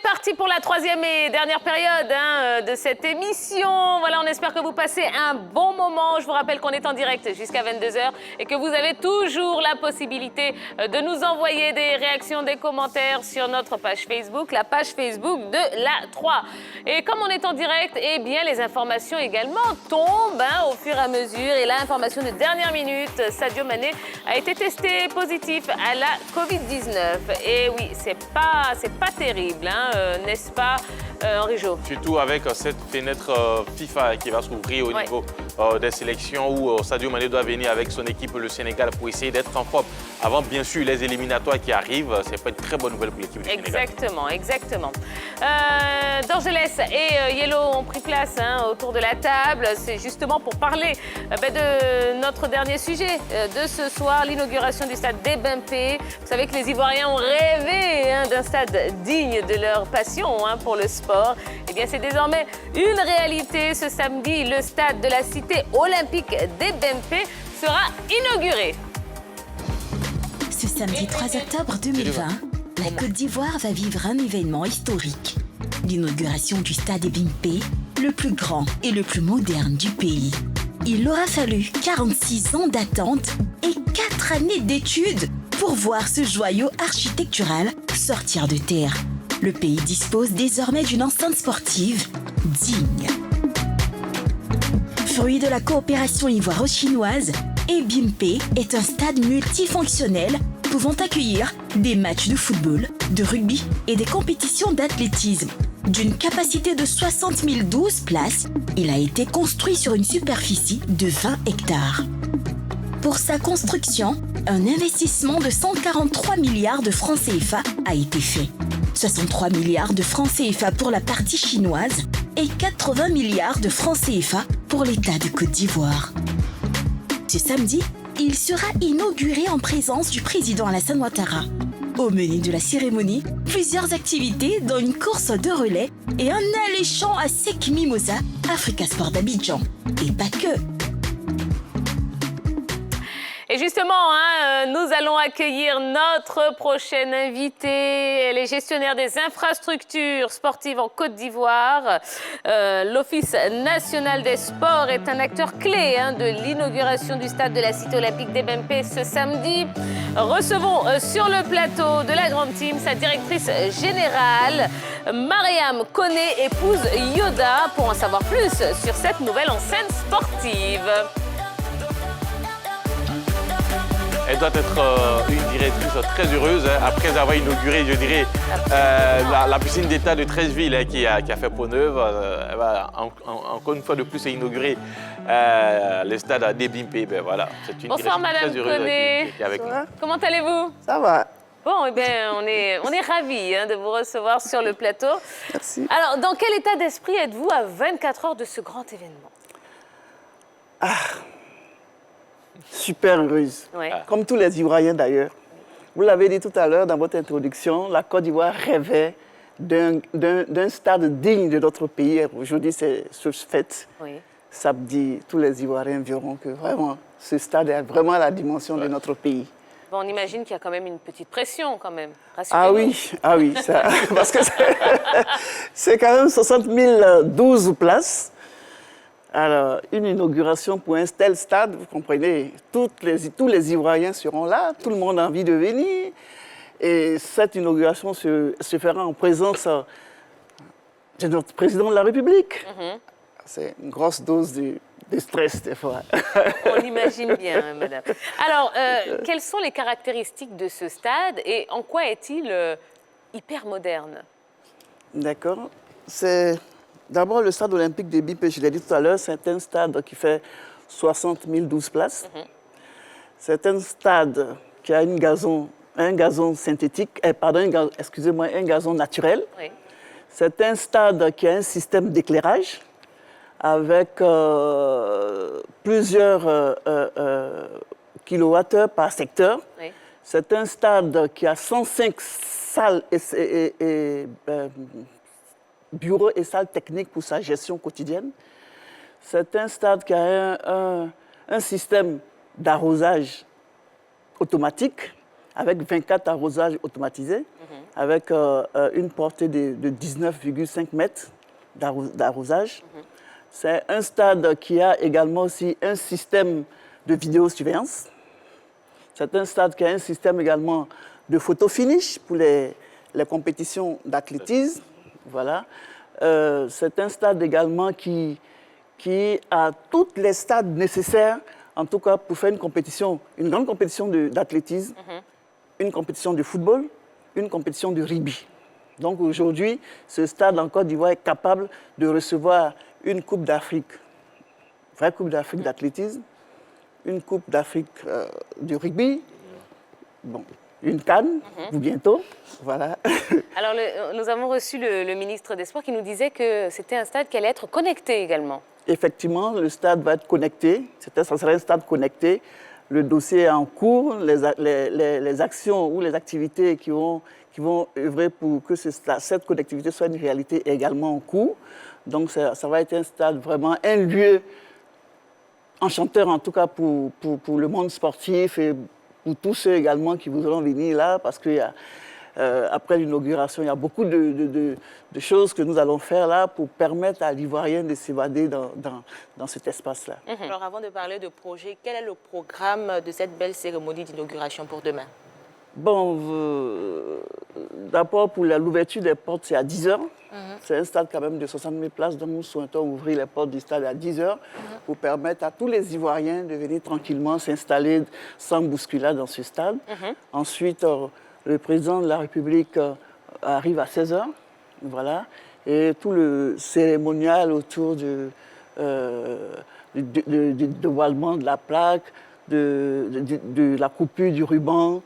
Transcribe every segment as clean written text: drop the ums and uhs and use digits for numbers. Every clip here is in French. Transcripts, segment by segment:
est parti pour la troisième et dernière période de cette émission. Voilà, on espère que vous passez un bon moment. Je vous rappelle qu'on est en direct jusqu'à 22h et que vous avez toujours la possibilité de nous envoyer des réactions, des commentaires sur notre page Facebook, la page Facebook de la 3. Et comme on est en direct, eh bien, les informations également tombent au fur et à mesure. Et là, information de dernière minute, Sadio Mané a été testé positif à la Covid-19. Et oui, c'est pas terrible, n'est-ce pas, Henri Jo? Surtout avec cette fenêtre FIFA qui va s'ouvrir au niveau des sélections où Sadio Mané doit venir avec son équipe, le Sénégal, pour essayer d'être en forme. Avant, bien sûr, les éliminatoires qui arrivent, c'est pas une très bonne nouvelle pour l'équipe du Sénégal. Exactement. D'Angeles et Yellow ont pris place autour de la table. C'est justement pour parler de notre dernier sujet de ce soir, l'inauguration du stade Débempé. Vous savez que les Ivoiriens ont rêvé d'un stade digne de leur passion pour le sport. Eh bien, c'est désormais une réalité. Ce samedi, le stade de la cité olympique Débempé sera inauguré. Ce samedi 3 octobre 2020, la Côte d'Ivoire va vivre un événement historique. L'inauguration du stade Débempé, le plus grand et le plus moderne du pays. Il aura fallu 46 ans d'attente et 4 années d'études pour voir ce joyau architectural sortir de terre. Le pays dispose désormais d'une enceinte sportive digne. Fruit de la coopération ivoiro-chinoise, Débempé est un stade multifonctionnel pouvant accueillir des matchs de football, de rugby et des compétitions d'athlétisme. D'une capacité de 60 012 places, il a été construit sur une superficie de 20 hectares. Pour sa construction, un investissement de 143 milliards de francs CFA a été fait. 63 milliards de francs CFA pour la partie chinoise et 80 milliards de francs CFA pour l'État de Côte d'Ivoire. Ce samedi, il sera inauguré en présence du président Alassane Ouattara. Au menu de la cérémonie, plusieurs activités dont une course de relais et un alléchant à Sek Mimosa, Africa Sport d'Abidjan. Et pas que. Et justement, nous allons accueillir notre prochaine invitée. Elle est gestionnaire des infrastructures sportives en Côte d'Ivoire. L'Office national des sports est un acteur clé de l'inauguration du stade de la Cité olympique Débempé ce samedi. Recevons sur le plateau de la grande team sa directrice générale, Mariam Koné, épouse Yoda, pour en savoir plus sur cette nouvelle enceinte sportive. Elle doit être une directrice très heureuse après avoir inauguré, je dirais, la piscine d'État de Treichville qui a fait peau neuve. Elle va encore une fois de plus inauguré le stade à Débempé. Voilà, c'est une Bonsoir Madame très heureuse Koné. qui est avec nous. Comment allez-vous? Ça va. Bon, eh bien, on est ravis de vous recevoir sur le plateau. Merci. Alors, dans quel état d'esprit êtes-vous à 24 heures de ce grand événement? Super heureuse. Ouais. Comme tous les Ivoiriens d'ailleurs. Vous l'avez dit tout à l'heure dans votre introduction, la Côte d'Ivoire rêvait d'un stade digne de notre pays. Aujourd'hui, c'est ce fait. Oui. Samedi, tous les Ivoiriens verront que vraiment, ce stade est vraiment la dimension de notre pays. Bon, on imagine qu'il y a quand même une petite pression, quand même. Ah oui, ça, parce que c'est quand même 60 012 places. Alors, une inauguration pour un tel stade, vous comprenez, tous les Ivoiriens seront là, tout le monde a envie de venir. Et cette inauguration se fera en présence de notre président de la République. C'est une grosse dose de stress, des fois. On imagine bien, madame. Alors, quelles sont les caractéristiques de ce stade et en quoi est-il hyper moderne? D'accord. C'est d'abord le stade olympique de Débempé, je l'ai dit tout à l'heure, c'est un stade qui fait 60 012 places. C'est un stade qui a un gazon synthétique, un gazon naturel. Oui. C'est un stade qui a un système d'éclairage avec plusieurs kilowattheures par secteur. Oui. C'est un stade qui a 105 salles et bureaux et salles techniques pour sa gestion quotidienne. C'est un stade qui a un système d'arrosage automatique avec 24 arrosages automatisés, avec une portée de 19,5 mètres d'arrosage. C'est un stade qui a également aussi un système de vidéosurveillance. C'est un stade qui a un système également de photo finish pour les compétitions d'athlétisme. Voilà. C'est un stade également qui a tous les stades nécessaires, en tout cas pour faire une grande compétition d'athlétisme, une compétition de football, une compétition de rugby. Donc aujourd'hui, ce stade en Côte d'Ivoire est capable de recevoir une Coupe d'Afrique, vraie Coupe d'Afrique d'athlétisme, une Coupe d'Afrique de rugby, bon, une CAN, bientôt, voilà. Alors, nous avons reçu le ministre des Sports qui nous disait que c'était un stade qui allait être connecté également. Effectivement, le stade va être connecté, ça sera un stade connecté. Le dossier est en cours, les actions ou les activités qui vont œuvrer pour que cette connectivité soit une réalité est également en cours. Donc ça va être un stade vraiment, un lieu enchanteur en tout cas pour le monde sportif et pour tous ceux également qui voudront venir là, parce qu'après l'inauguration, il y a beaucoup de choses que nous allons faire là pour permettre à l'Ivoirien de s'évader dans cet espace-là. Alors avant de parler de projet, quel est le programme de cette belle cérémonie d'inauguration pour demain? Bon, d'abord pour l'ouverture des portes, c'est à 10h. C'est un stade quand même de 60 000 places, donc nous souhaitons ouvrir les portes du stade à 10h pour permettre à tous les Ivoiriens de venir tranquillement s'installer sans bousculade dans ce stade. Ensuite, le président de la République arrive à 16h, voilà, et tout le cérémonial autour du dévoilement de la plaque, de la coupure du ruban.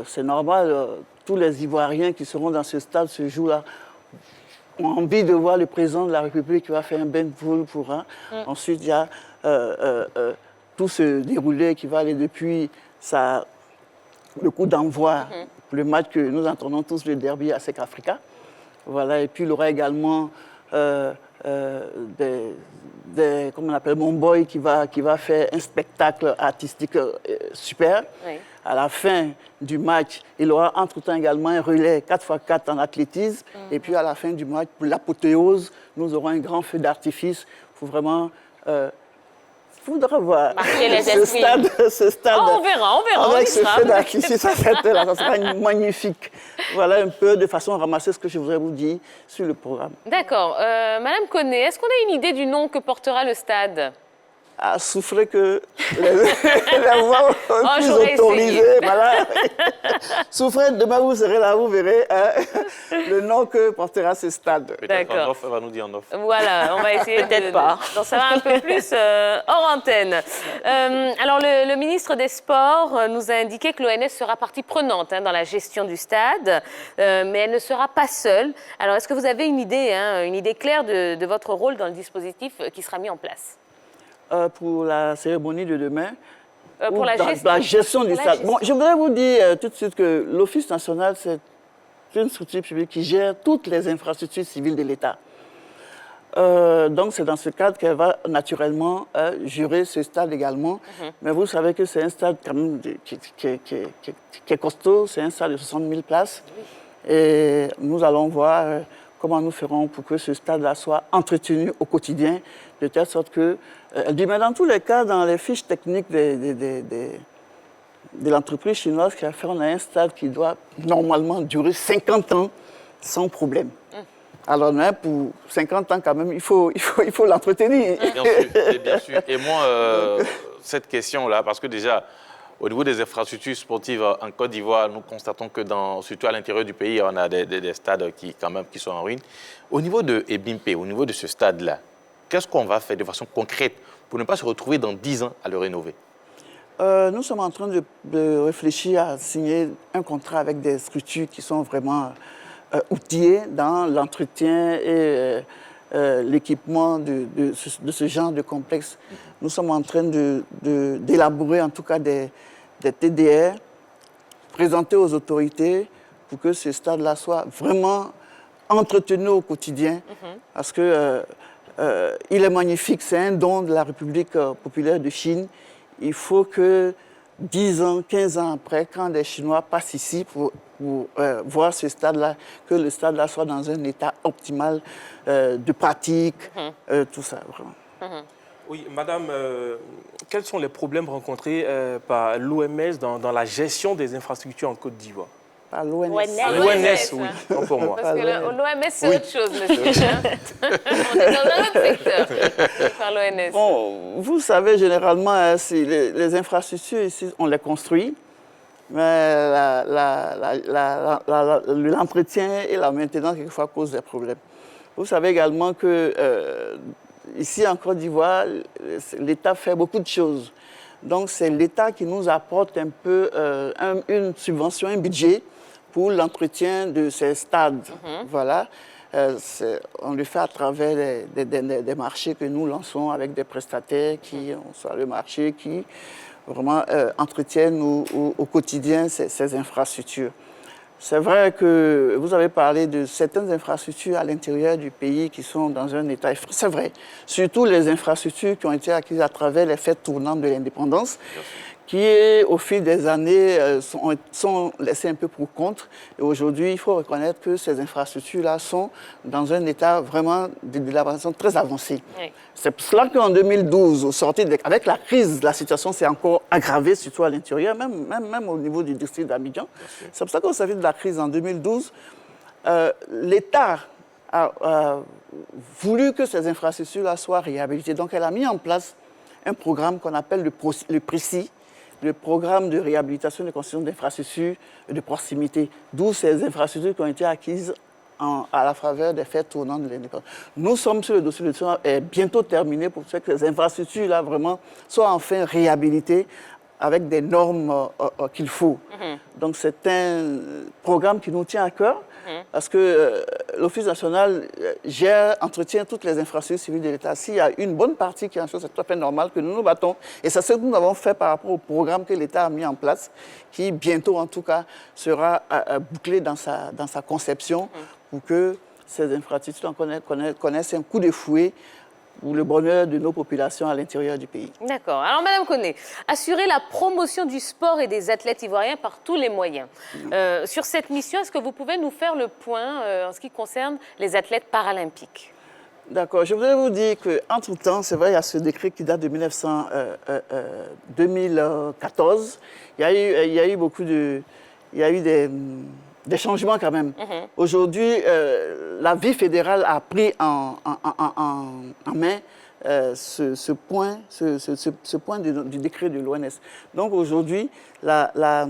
C'est normal, tous les Ivoiriens qui seront dans ce stade ce jour-là ont envie de voir le président de la République qui va faire un bain de foule pour un. Ensuite, il y a tout ce déroulé qui va aller depuis le coup d'envoi, le match que nous entendons tous, le derby à Sec Africa. Voilà, et puis il y aura également comment on appelle, Momboy qui va faire un spectacle artistique super. Oui. À la fin du match, il aura entre-temps également un relais 4x4 en athlétisme. Et puis à la fin du match, pour l'apothéose, nous aurons un grand feu d'artifice pour vraiment... faudra voir marquer les ce stade. On verra, on avec y ce sera. feu d'artifice, ça sera magnifique. Voilà un peu de façon à ramasser ce que je voudrais vous dire sur le programme. D'accord. Madame Koné, est-ce qu'on a une idée du nom que portera le stade? À souffler que les voix plus j'aurais autorisées. essayé. Voilà. Souffrez, demain vous serez là, vous verrez le nom que portera ce stade. Peut-être D'accord. en off, elle va nous dire en off. Voilà, on va essayer Peut-être pas. d'en savoir un peu plus hors antenne. Alors, le ministre des Sports nous a indiqué que l'ONS sera partie prenante dans la gestion du stade, mais elle ne sera pas seule. Alors, est-ce que vous avez une idée claire de votre rôle dans le dispositif qui sera mis en place? Pour la cérémonie de demain, Pour ou la dans gestion. la gestion du Pour la stade. gestion. Bon, je voudrais vous dire tout de suite que l'Office national, c'est une structure publique qui gère toutes les infrastructures civiles de l'État. Donc, c'est dans ce cadre qu'elle va naturellement gérer ce stade également. Mais vous savez que c'est un stade quand même qui est costaud, c'est un stade de 60 000 places. Et nous allons voir comment nous ferons pour que ce stade-là soit entretenu au quotidien, de telle sorte que... elle dit, mais dans tous les cas, dans les fiches techniques de l'entreprise chinoise qui a fait, on a un stade qui doit normalement durer 50 ans sans problème. Alors, mais pour 50 ans, quand même, il faut l'entretenir. Bien sûr. Et moi, cette question-là, parce que déjà, au niveau des infrastructures sportives en Côte d'Ivoire, nous constatons que surtout à l'intérieur du pays, on a des stades qui sont en ruine. Au niveau de Ebimpe, au niveau de ce stade-là, qu'est-ce qu'on va faire de façon concrète pour ne pas se retrouver dans 10 ans à le rénover? Nous sommes en train de réfléchir à signer un contrat avec des structures qui sont vraiment outillées dans l'entretien et l'équipement de ce genre de complexe. Nous sommes en train d'élaborer en tout cas des TDR présentés aux autorités pour que ce stade-là soit vraiment entretenu au quotidien. Parce que il est magnifique, c'est un don de la République populaire de Chine. Il faut que 10 ans, 15 ans après, quand des Chinois passent ici pour voir ce stade-là, que le stade-là soit dans un état optimal de pratique, tout ça, vraiment. Oui, madame, quels sont les problèmes rencontrés par l'OMS dans la gestion des infrastructures en Côte d'Ivoire? Par l'ONS. L'ONS, oui, non pour moi. Parce que l'OMS, c'est autre chose, monsieur. On est dans un autre secteur par l'ONS. Bon, vous savez, généralement, hein, les infrastructures ici, on les construit, mais l'entretien et la maintenance, quelquefois, causent des problèmes. Vous savez également que ici, en Côte d'Ivoire, l'État fait beaucoup de choses. Donc, c'est l'État qui nous apporte un peu une subvention, un budget pour l'entretien de ces stades. Voilà. On le fait à travers des marchés que nous lançons avec des prestataires qui sont le marché, qui vraiment entretiennent au quotidien ces infrastructures. C'est vrai que vous avez parlé de certaines infrastructures à l'intérieur du pays qui sont dans un état... C'est vrai. Surtout les infrastructures qui ont été acquises à travers les faits tournants de l'indépendance, qui, au fil des années, sont laissées un peu pour compte. Et aujourd'hui, il faut reconnaître que ces infrastructures-là sont dans un état vraiment de l'élaboration très avancé. Oui. C'est pour cela qu'en 2012, avec la crise, la situation s'est encore aggravée, surtout à l'intérieur, même au niveau du district d'Abidjan. C'est pour ça qu'au sorti de la crise en 2012, l'État a voulu que ces infrastructures-là soient réhabilitées. Donc, elle a mis en place un programme qu'on appelle le PRECI, le programme de réhabilitation et de construction d'infrastructures de proximité, d'où ces infrastructures qui ont été acquises à la faveur des faits tournants de l'indépendance. Nous sommes sur le dossier est bientôt terminé pour que ces infrastructures-là vraiment soient enfin réhabilitées avec des normes qu'il faut. Donc c'est un programme qui nous tient à cœur parce que l'Office national entretient toutes les infrastructures civiles de l'État. S'il y a une bonne partie qui est en chose, c'est tout à fait normal que nous nous battons. Et c'est ce que nous avons fait par rapport au programme que l'État a mis en place, qui bientôt en tout cas sera bouclé dans sa conception pour que ces infrastructures connaissent un coup de fouet pour le bonheur de nos populations à l'intérieur du pays. D'accord. Alors, Madame Koné, assurer la promotion du sport et des athlètes ivoiriens par tous les moyens. Sur cette mission, est-ce que vous pouvez nous faire le point en ce qui concerne les athlètes paralympiques? D'accord. Je voudrais vous dire qu'entre-temps, c'est vrai, il y a ce décret qui date de 2014. Il y a eu beaucoup de... Il y a eu des changements quand même. Aujourd'hui, la vie fédérale a pris en main ce point du décret de l'ONS. Donc aujourd'hui, la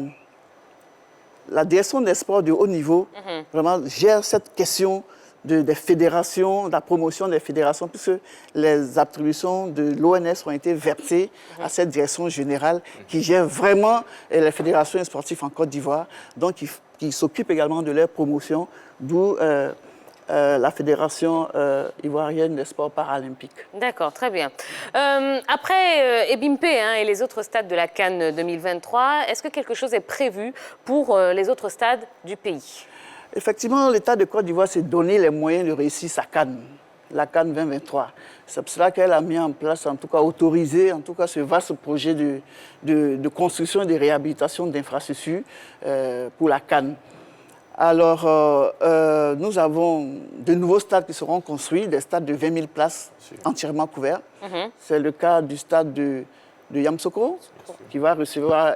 direction des sports de haut niveau vraiment gère cette question des fédérations, de la promotion des fédérations, puisque les attributions de l'ONS ont été versées à cette direction générale qui gère vraiment les fédérations sportives en Côte d'Ivoire, donc qui s'occupe également de leur promotion, d'où la Fédération ivoirienne des sports paralympiques. D'accord, très bien. Après Ebimpe et les autres stades de la CAN 2023, est-ce que quelque chose est prévu pour les autres stades du pays? Effectivement, l'État de Côte d'Ivoire s'est donné les moyens de réussir sa CAN, la CAN 2023. C'est pour cela qu'elle a mis en place, en tout cas autorisé, en tout cas ce vaste projet de construction et de réhabilitation d'infrastructures pour la CAN. Alors, nous avons de nouveaux stades qui seront construits, des stades de 20 000 places entièrement couverts. C'est le cas du stade de Yamoussoukro, qui va recevoir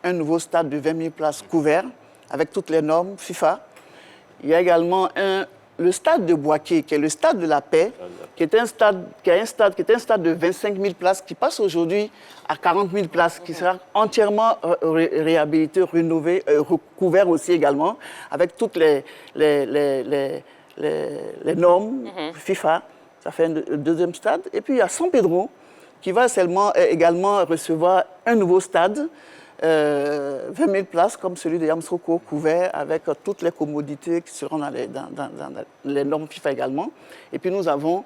un nouveau stade de 20 000 places couverts, avec toutes les normes FIFA. Il y a également le stade de Boaké, qui est le stade de la paix, qui est un stade de 25 000 places, qui passe aujourd'hui à 40 000 places, qui sera entièrement réhabilité, rénové, recouvert aussi également, avec toutes les normes FIFA. Ça fait un deuxième stade. Et puis il y a San Pedro, qui va également recevoir un nouveau stade, 20 000 places comme celui de Yamoussoukro, couvert avec toutes les commodités qui seront dans les normes FIFA également. Et puis nous avons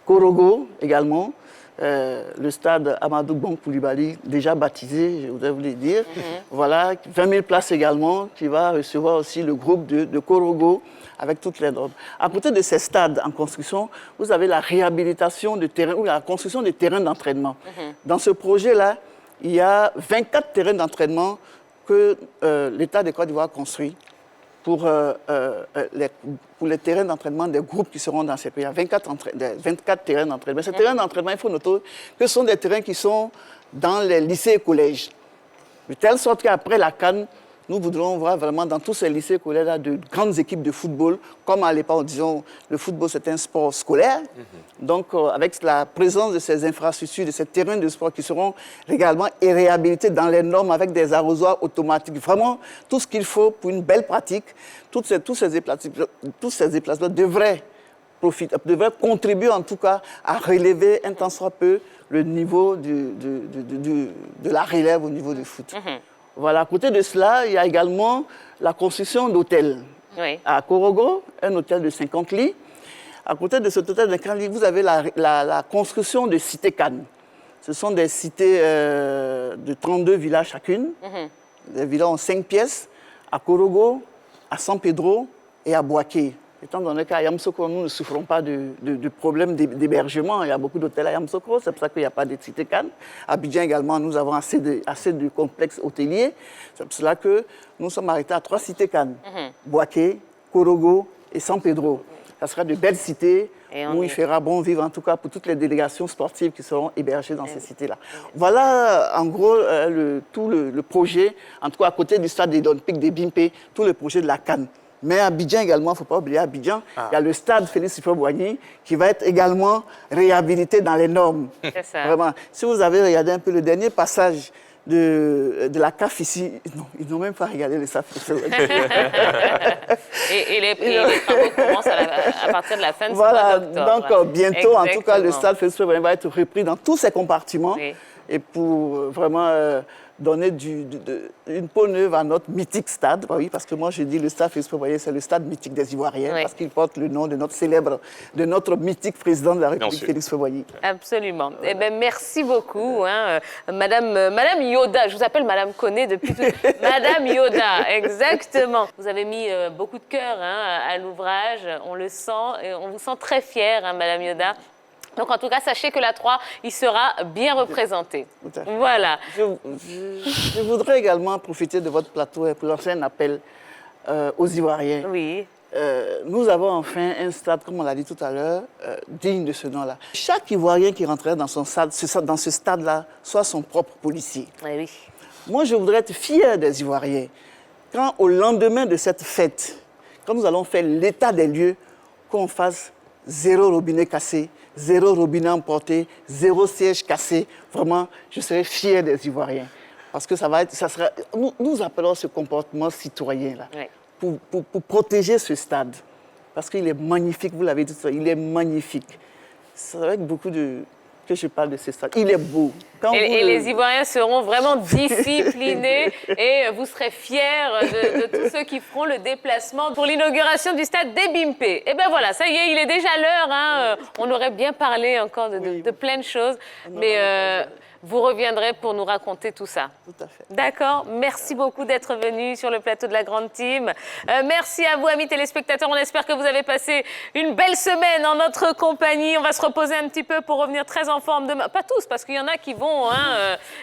Korogo également, le stade Amadou Bon Koulibaly, déjà baptisé, je voudrais vous le dire. Voilà, 20 000 places également, qui va recevoir aussi le groupe de Korogo avec toutes les normes. À côté de ces stades en construction, vous avez la réhabilitation de terrain ou la construction de terrains d'entraînement. Dans ce projet-là, il y a 24 terrains d'entraînement que l'État de Côte d'Ivoire construit pour les terrains d'entraînement des groupes qui seront dans ces pays. Il y a 24 terrains d'entraînement. Ces terrains d'entraînement, il faut noter que ce sont des terrains qui sont dans les lycées et collèges. De telle sorte qu'après la CAN, nous voudrons voir vraiment dans tous ces lycées et collèges de grandes équipes de football. Comme à l'époque, disons, le football, c'est un sport scolaire. Donc, avec la présence de ces infrastructures, de ces terrains de sport qui seront également réhabilités dans les normes avec des arrosoirs automatiques. Vraiment, tout ce qu'il faut pour une belle pratique, tous ces déplacements devraient contribuer en tout cas à relever un tant soit peu le niveau de la relève au niveau du foot. Voilà, à côté de cela, il y a également la construction d'hôtels. Oui. À Korogo, un hôtel de 50 lits. À côté de cet hôtel de 50 lits, vous avez la construction de cités Cannes. Ce sont des cités de 32 villages chacune. Des villas en 5 pièces, à Korogo, à San Pedro et à Boaké. Étant donné qu'à Yamoussoukro, nous ne souffrons pas de problèmes d'hébergement, il y a beaucoup d'hôtels à Yamoussoukro, c'est pour ça qu'il n'y a pas de cité Cannes. À Abidjan également, nous avons assez de complexes hôteliers. C'est pour cela que nous sommes arrêtés à 3 cités Cannes. Boaké, Korogo et San Pedro. Ça sera de belles cités où il fera bon vivre, en tout cas pour toutes les délégations sportives qui seront hébergées dans ces cités-là. Voilà en gros tout le projet, en tout cas à côté du stade olympique de Bimpe, tout le projet de la Cannes. Mais à Abidjan également, il ne faut pas oublier Abidjan, il y a le stade Félix Houphouët-Boigny qui va être également réhabilité dans les normes. C'est ça. Vraiment. Si vous avez regardé un peu le dernier passage de la CAF ici, non, ils n'ont même pas regardé le stade Félix Houphouët-Boigny. Et les travaux commencent à partir de la fin de ce mois Voilà, d'octobre. donc bientôt, en tout cas, le Exactement. stade Félix Houphouët-Boigny va être repris dans tous ses compartiments. Oui. Et pour vraiment donner une peau neuve à notre mythique stade. Oui, parce que moi, je dis le stade Félix Houphouët-Boigny, c'est le stade mythique des Ivoiriens, Oui. parce qu'il porte le nom de notre mythique président de la République, sûr. Félix Houphouët-Boigny. Absolument. Eh ben, merci beaucoup, Madame Yoda. Je vous appelle Madame Koné depuis tout. Madame Yoda, exactement. Vous avez mis beaucoup de cœur à l'ouvrage. On le sent et on vous sent très fière, Madame Yoda. Donc, en tout cas, sachez que la 3, il sera bien représenté. Tout à fait. Voilà. Je voudrais également profiter de votre plateau pour lancer un appel aux Ivoiriens. Oui. Nous avons enfin un stade, comme on l'a dit tout à l'heure, digne de ce nom-là. Chaque Ivoirien qui rentrerait dans ce stade-là soit son propre policier. Eh oui. Moi, je voudrais être fier des Ivoiriens quand, au lendemain de cette fête, quand nous allons faire l'état des lieux, qu'on fasse 0 robinet cassé, 0 robinet emporté, 0 siège cassé. Vraiment, je serai fier des Ivoiriens. Parce que nous appelons ce comportement citoyen-là Oui. pour protéger ce stade. Parce qu'il est magnifique, vous l'avez dit, il est magnifique. C'est avec beaucoup que je parle de ce stade. Il est beau. Et les Ivoiriens seront vraiment disciplinés et vous serez fiers de tous ceux qui feront le déplacement pour l'inauguration du stade des Bimpe. Et bien voilà, ça y est, il est déjà l'heure. On aurait bien parlé encore de plein de choses, mais vous reviendrez pour nous raconter tout ça. Tout à fait. D'accord. Merci beaucoup d'être venu sur le plateau de la Grande Team. Merci à vous, amis téléspectateurs. On espère que vous avez passé une belle semaine en notre compagnie. On va se reposer un petit peu pour revenir très en forme demain. Pas tous, parce qu'il y en a qui vont.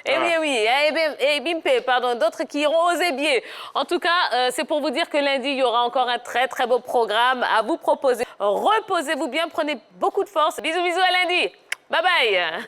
Et Bimpe, pardon. D'autres qui iront aux ébiers. En tout cas, c'est pour vous dire que lundi, il y aura encore un très, très beau programme à vous proposer. Reposez-vous bien. Prenez beaucoup de force. Bisous, bisous à lundi. Bye bye.